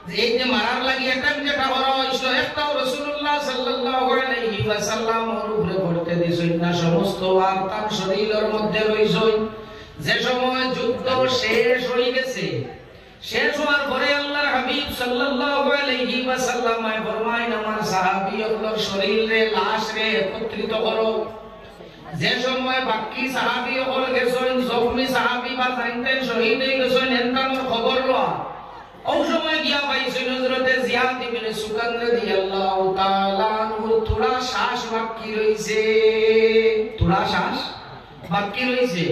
যে এই যে মারার লাগি একটা যেটা বড় হইছো একটাও রাসূলুল্লাহ সাল্লাল্লাহু আলাইহি ওয়াসাল্লাম ওর উপরে পড়তে দিছেন না, সমস্ত আর তার শরীরের মধ্যে রইছই। যে সময় যুদ্ধ শেষ হয়ে গেছে, শেষ হওয়ার পরে আল্লাহর হাবিব সাল্লাল্লাহু আলাইহি ওয়াসাল্লাম ফরমায় আমার সাহাবীদের শরীরে লাশ রে একত্রিত করো। যে সময় বাকি সাহাবী হল গেছেন, জখমি সাহাবী বা জানতেন শহীদ হয়ে গেছেন, এনতানোর খবর লওয়া ওই সময় গিয়া পাইছেন হযরতে জিয়াদ ইবনে সুকান রাদিয়াল্লাহু তাআলা আনহু থোড়া শ্বাস বাকি রইছে, থোড়া শ্বাস বাকি রইছে।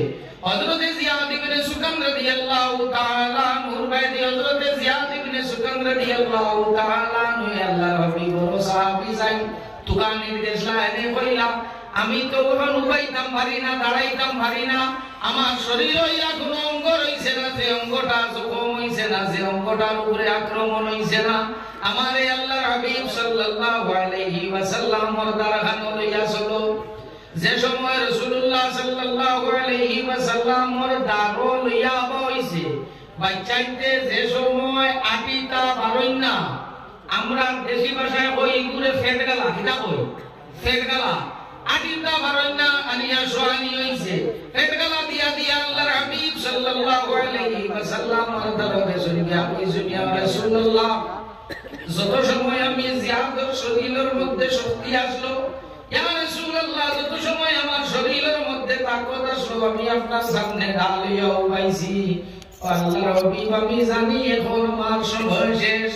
হযরতে জিয়াদ ইবনে সুকান রাদিয়াল্লাহু তাআলা আনহুর বাইরে হযরতে জিয়াদ ইবনে সুকান রাদিয়াল্লাহু তাআলা আনহু আল্লাহর হাবিব ও সাহাবী যাই তুকান নির্দেশ লাইনে কইলা আমি তো ওখান উপাইতাম পারি না, দাঁড়াইতাম পারি না, আমার শরীর হইয়া কোনো অঙ্গ রইছে না, যে অঙ্গটা জখম হইছে না, যে অঙ্গটার উপরে আক্রমণ হইছে না, আমারে আল্লাহর হাবিব সাল্লাল্লাহু আলাইহি ওয়াসাল্লাম মরদারখানে লইয়া চলো। যে সময় রাসূলুল্লাহ সাল্লাল্লাহু আলাইহি ওয়াসাল্লাম মরদারো লইয়া বইছে, বাচ্চাইতে যে সময় আটিটা বারই না, আমরা দেশি ভাষায় কই ঘুরে ফেট গেলা, কিটা কই ফেট গেলা, আটিটা বারই না আনিয়া সোয়ানি হইছে, ফেট গেলা দিয়া দিয়া আল্লাহর হাবিব সাল্লাল্লাহু আলাইহি ওয়াসাল্লাম মরদারকে শুনিয়া কইছেন ইয়া রাসূলুল্লাহ, যত সময় আমি জিয়াদের শরীরের মধ্যে শক্তি আসলো, ইয়া রাসূলুল্লাহ যত সময় আমার শরীরের মধ্যে তাকত আসলো, আমি আপনার সামনে ঢালিয়া উঠাইছি, আল্লাহর হাবিব আমি জানি এখন আমার সময় শেষ,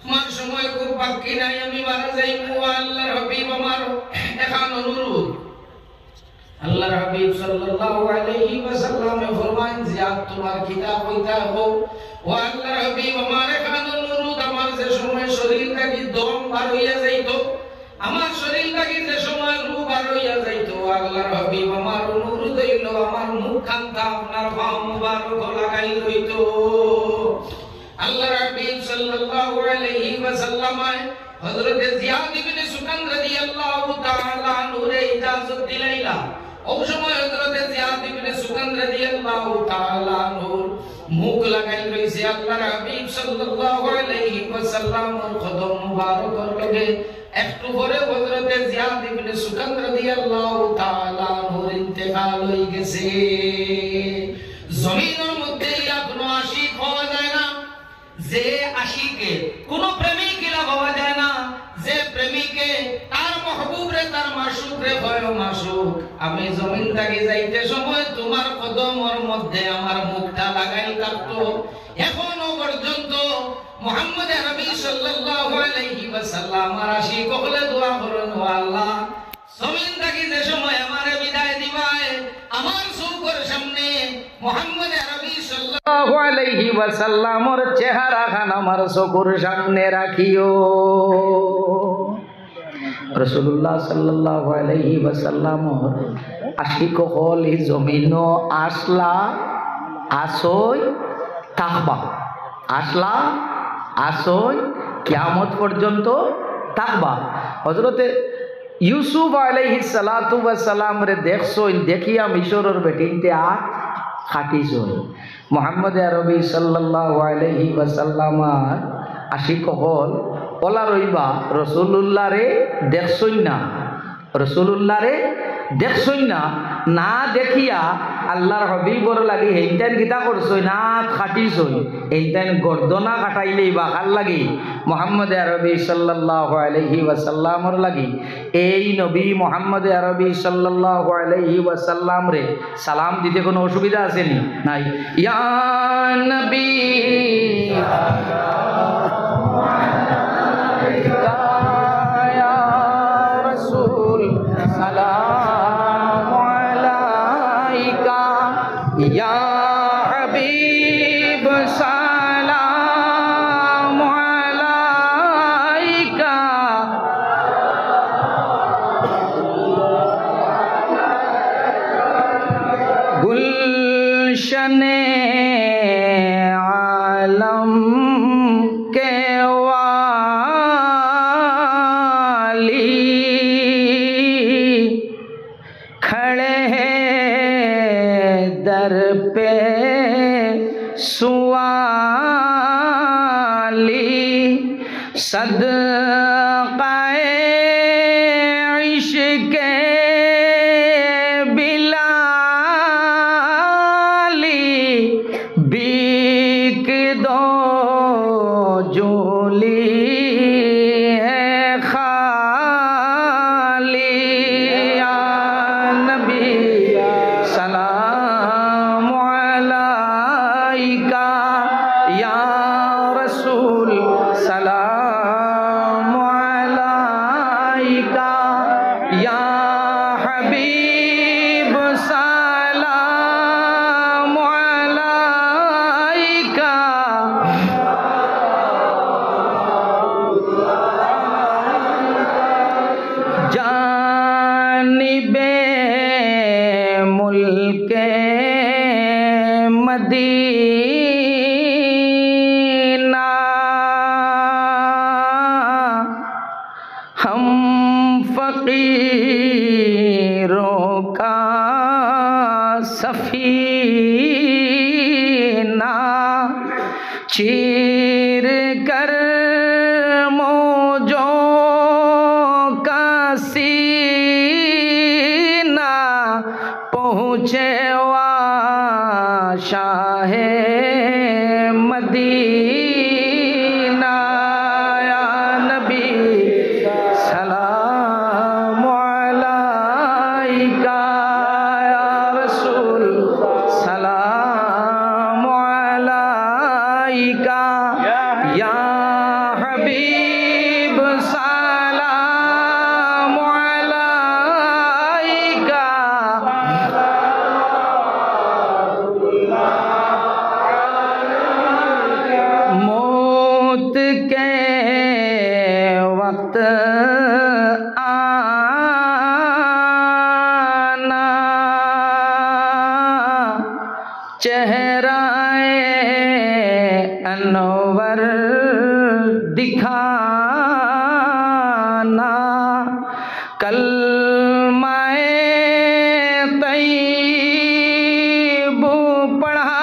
আমার সময় খুব বাকি নাই, আমি মারা যাইবো। আল্লাহর হাবিব আমার এখন অনুরোধ, আল্লাহর হাবিব সাল্লাল্লাহু আলাইহি ওয়াসাল্লাম ফরমান জিয়াদ তোমার কিতাব হইতা হো, ও আল্লাহর হাবিব আমার এখন অনুরোধ, আমার যে সময় শরীর থেকে দম বার হইয়া যাইতো, আমার শরীর থেকে যে সময় রূহ বার হইয়া যাইতো, আল্লাহর হাবিব আমার অনুরোধ হইল আমার মুখখানটা আপনার পা মুবারক লাগাই লইতো। আল্লাহর হাবিব সাল্লাল্লাহু আলাইহি ওয়াসাল্লাম হযরতে জিয়াদ ইবনে সুকান রাদিয়াল্লাহু তাআলা আনহুরে ইজাজত দিলাইলা। ওই সময় হযরতে জিয়াদ ইবনে সুকান রাদিয়াল্লাহু তাআলা আনহুর মুখ লাগাই রইছে আল্লাহর হাবিব সাল্লাল্লাহু আলাইহি ওয়াসাল্লামের কদম মুবারকের লগে। একটু পরে হযরতে জিয়াদ ইবনে সুকান রাদিয়াল্লাহু তাআলা আনহুর ইন্তেকাল হয়ে গেছে। জমিনের মধ্যে কোনো আশিক পাওয়া যায় না, যে আশিকে কোন প্রেমিকা পাওয়া যায় না, যে প্রেমিকে তার মাহবুব রে তার মাশুক রে হয় মাশুক, আমি জমিন থেকে যাইতে সময় তোমার কদমের মধ্যে আমার মুখটা লাগাই থাকতো, এখনো পর্যন্ত মুহাম্মদ আরবি সাল্লাল্লাহু আলাইহি ওয়াসাল্লাম আর আশিক হলে দোয়া করেন, ও আল্লাহ জমিন থেকে যে সময় আমারে বিদায় দিবায় আমার চোখের সামনে মুহাম্মদ আরবি সাল্লাল্লাহু আলাইহি ওয়াসাল্লামের চেহারা খান আমার চোখের সামনে রাখিও। রাসূলুল্লাহ সাল্লাল্লাহু আলাইহি ওয়াসাল্লামের আশিক হল এই জমিন আসলা আসই থাকবা, আসলা আসই কিয়ামত পর্যন্ত থাকবা। হযরতে ইউসুফ আলাইহিস সালাতু ওয়াস সালাম রে দেখছইন, দেখিয়া মিশরের বেটিনতে আট খাটিছইন। মুহাম্মদ আরবি সাল্লাল্লাহু আলাইহি ওয়াসাল্লাম আশিক হল ওলা রইবা রাসূলুল্লাহ রে দেখছইন না, রাসূলুল্লাহ রে দেখছইন না, না দেখিয়া আল্লাহর হাবিবর লাগি এইটান কিতা করছই না খাটিছই, এইটান গর্দনা কাটাইলেই বা কার লাগি মুহাম্মদ আরবি সাল্লাল্লাহু আলাইহি ওয়াসাল্লামর লাগি। এই নবী মুহাম্মদ আরবি সাল্লাল্লাহু আলাইহি ওয়াসাল্লাম রে সালাম দিতে কোনো অসুবিধা আছে নি? নাই। ইয়া নবী ইয়া রাসূল সালাম আলাইকা, ইয়া হাবিব সালাম আলাইকা, গুলশনে আলম কে वाली खड़े हैं दर पे सुवाली, सदक़ाए इश्क़े बिलाली बिक दो जोली है खाली या नबी सलाम अलैका या रसूल सलाम अलैका या हबीब सलाम अलैका जानिबे मुल्के मदीना हम फकीरों का सफीना चीर कर मौजों का सीना पहुँचे वा शाहे मदीना या नबी सलाम अलैका या रसूल सलाम अलैका या हबीब सलाम अलैका मौत के वक्त आना चेहराए अनवर दिखाना कलमाए तैयब पढ़ाना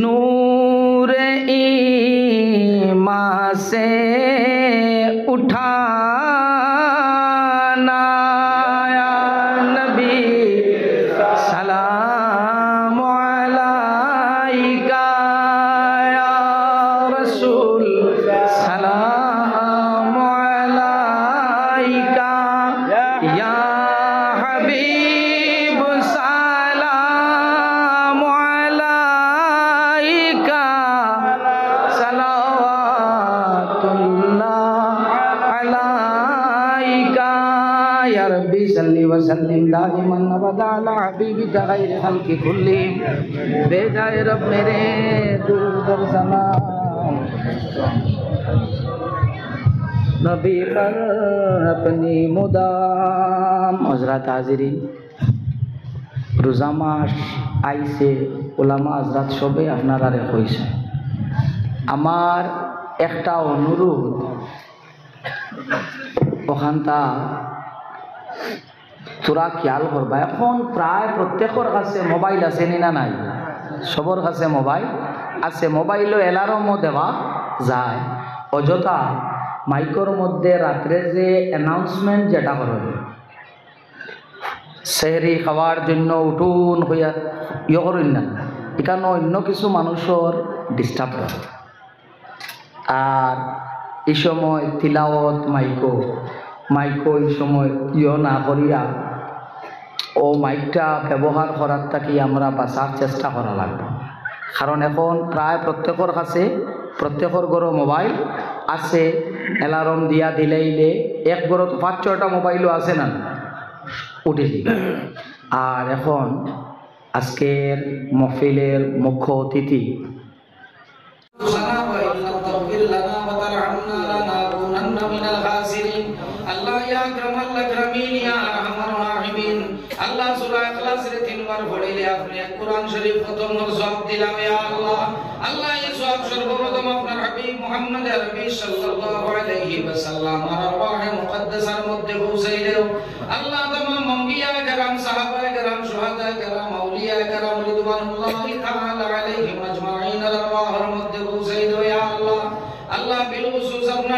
नूर ईमान से उठाना या नबी सलाम अलैका या रसूल सलाम अलैका या हबीब सलाम अलैका सलावतुल्लाह अलैका या रब्बी सल्ली व सल्लिम दाइमन अबदा अला हबीबिका खैर खल्क़ि कुल्लिहिम बेजाए रब मेरे दूर सलाम नबी पर अपनी मुदाम हजरत हाजिरीन रोजा मास आइसे ওলামা হজরত সবে আপনারা কইছে আমার একটা অনুরোধ ওখানটা তোরা খেয়াল করবা এখন প্রায় প্রত্যেকের কাছে মোবাইল আছে না নাই সবার কাছে মোবাইল আছে মোবাইলও অ্যালার্মও দেওয়া যায় অযথা মাইকর মধ্যে রাত্রে যে অ্যানাউন্সমেন্ট যেটা করে সেহরি খাওয়ার জন্য উঠুন হইয়া ইয়ে করেন না এখানে অন্য কিছু মানুষের ডিস্টার্ব হয় আর এই সময় তিলাওয়াত মাইকো এই সময় ইয়ে না করিয়া ও মাইকটা ব্যবহার করার থাকি আমরা বাঁচার চেষ্টা করা লাগবে কারণ এখন প্রায় প্রত্যেকের কাছে প্রত্যেকের ঘরে মোবাইল আছে অ্যালার্ম দিয়া দিলেইলে এক ঘরে তো 5-6টা মোবাইলও আছে না উঠেছি আর এখন আজকের মহফিলের মুখ্য অতিথি আল্লাহ ইয়া আকরামাল আকরামিন ইয়া আরহামার রাহিমিন আল্লাহ সূরা ইখলাসের 3 বার পড়িলে আপনি কুরআন শরীফ খতম আর সওয়াব দিলাম ইয়া আল্লাহ আল্লাহ এই সওয়াব সর্বপ্রথম আপনার হাবিব মুহাম্মদ আরবি সাল্লাল্লাহু আলাইহি ওয়াসাল্লাম আর আরওয়াহে মুকদ্দাসার মধ্যে পৌঁছাই দাও আল্লাহ तमाम अंबिया کرام সাহাবা کرام শুহাদা کرام আউলিয়া کرام রিদওয়ানুল্লাহি তাআলা আলাইহিম আজমাইন আর আরওয়াহের মধ্যে পৌঁছাই দাও ইয়া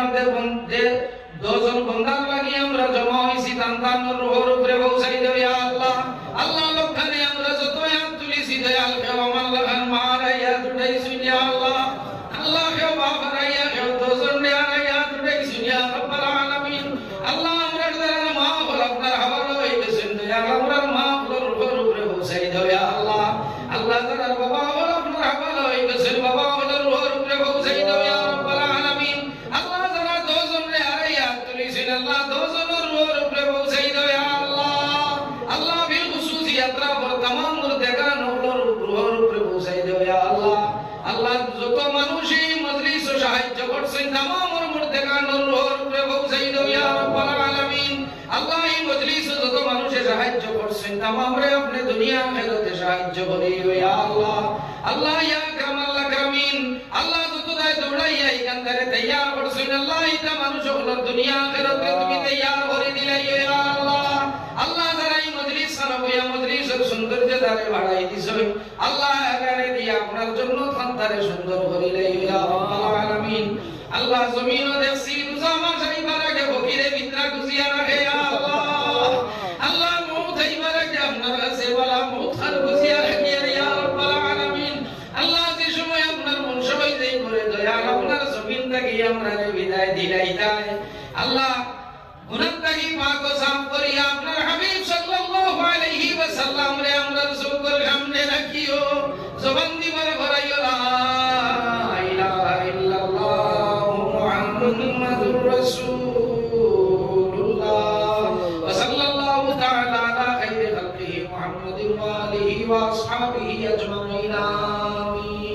তোমার যে 10 জন বান্দার লাগি আমরা জমা হইছি তান্তানোর রোহর উপরে পৌঁছাই দেও ইয়া আল্লাহ আল্লাহ লক্ষণে আমরা যত হাত তুলিছি দয়াল কেউ আমার লাগান মারাইয়া দুটাইছি ইয়া আল্লাহ আল্লাহ কেউ বাবারাইয়া কেউ 10 জন নেয়ারাইয়া দুটাইছি ইয়া রাব্বাল আলামিন আল্লাহ আমরা যারা মা বল আপনার হাওয়ালা হয়ে গেছেন দয়াল আমরা মা বল রোহর উপরে পৌঁছাই দেও ইয়া আল্লাহ আল্লাহ যারা বাবা বল আপনার হাওয়ালা হয়ে গেছেন বাবা বল রোহর উপরে পৌঁছাই দেও ইয়া রাব্বাল আলামিন আল্লাহ যারা 10 জন নেয়ারাইয়া তুলিছেন আল্লাহ 10 জনের রোহর উপরে পৌঁছাই দেও ইয়া আল্লাহ আল্লাহ বিল খুশুসি যাত্রা পর तमाम মুরদেগান রোহর উপরে পৌঁছাই দেও ইয়া আল্লাহ আল্লাহ যত মানুষ এই মজলিস সাহায্য করছেন तमाम মুরদেগান রোহর উপরে পৌঁছাই দেও ইয়া রাব্বাল আলামিন আল্লাহ এই মজলিস যত মানুষ সাহায্য করছেন तमाम রে আপনি দুনিয়া আখিরাতে সাহায্য করিও ইয়া আল্লাহ আল্লাহ ইয়া কামাল আকরামিন আল্লাহ যত দায় দৌড়াইয়া এখানকারে তৈয়ার করছেন আল্লাহ এটা মানুষ হলো দুনিয়া আখিরাতে তুমি তৈয়ার করে দিলাই ইয়া আল্লাহ আল্লাহ যারা এই মজলিস সারাবয়া মজলিসের সৌন্দর্য দ্বারে বাড়াই দিছেন আল্লাহ এখানে দিয়া আপনার জন্য খানদারে সুন্দর করিলাই ইয়া রাব্বাল আলামিন আল্লাহ জমিন ও দেখছি রোজামা শরীফারে ফকিরে বিতরা গুজিয়া রাখে ইয়া আল্লাহ আল্লাহ মউত হইবারে কে আপনার কাছে বলা মউত আর গুজিয়া রাখে ইয়া রাব্বাল আলামিন আল্লাহ যে সময় আপনার মন সবাই দেই করে দয়াল আপনার জমিন থেকে আমরা বিদায় দিলাই তাই আল্লাহ গুনাহ থেকে পাক ও সাফ করিয়া আপনার হাবিব সাল্লাল্লাহু আলাইহি ওয়াসাল্লাম রে আমরা সুকর সামনে রাখিও জবান দিবার ভরাইও লা ইলাহা ইল্লাল্লাহ মুহাম্মাদুর রাসূলুল্লাহ ওয়া সাল্লাল্লাহু তাআলা আলা খাইরি খালকিহি মুহাম্মাদিন ওয়া আলিহি ওয়া আসহাবিহি আজমাইন আমিন।